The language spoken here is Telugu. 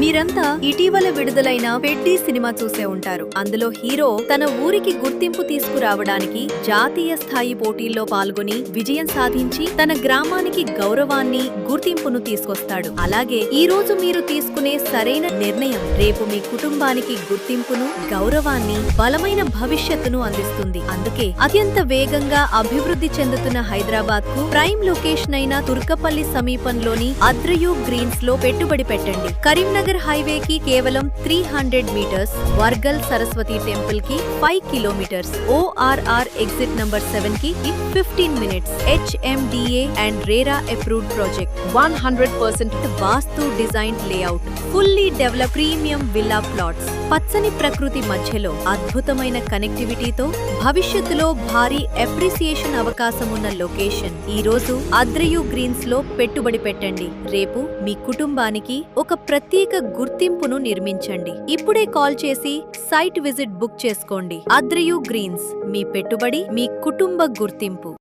మీరంతా ఇటీవల విడుదలైన పెడ్డి సినిమా చూసే ఉంటారు. అందులో హీరో తన ఊరికి గుర్తింపు తీసుకురావడానికి జాతీయ స్థాయి పోటీల్లో పాల్గొని విజయం సాధించి తన గ్రామానికి గౌరవాన్ని, గుర్తింపును తీసుకొస్తాడు. అలాగే ఈ రోజు మీరు తీసుకునే సరైన నిర్ణయం రేపు మీ కుటుంబానికి గుర్తింపును, గౌరవాన్ని, బలమైన భవిష్యత్తును అందిస్తుంది. అందుకే అత్యంత వేగంగా అభివృద్ధి చెందుతున్న హైదరాబాద్ కు ప్రైమ్ లొకేషన్ అయిన తుర్కపల్లి సమీపంలోని అద్రయు గ్రీన్స్ లో పెట్టుబడి పెట్టండి. కరీంనగర్ హైవే కి కేవలం 300 మీటర్స్, వర్గల్ సరస్వతి టెంపుల్ కి 5 కిలోమీటర్స్, ORR ఎగ్జిట్ నంబర్ 7 కి 15 minutes. HMDA and RERA approved project. 100% vastu design layout, fully develop premium villa plots, పచ్చని ప్రకృతి మధ్యలో అద్భుతమైన కనెక్టివిటీతో భవిష్యత్తులో భారీ అప్రిసియేషన్ అవకాశం ఉన్న లొకేషన్. ఈ రోజు అద్రయు గ్రీన్స్ లో పెట్టుబడి పెట్టండి. రేపు మీ కుటుంబానికి ఒక ప్రత్యేక గుర్తింపును నిర్మించండి. ఇప్పుడే కాల్ చేసి సైట్ విజిట్ బుక్ చేసుకోండి. అద్రయు గ్రీన్స్, మీ పెట్టుబడి మీ కుటుంబ గుర్తింపు.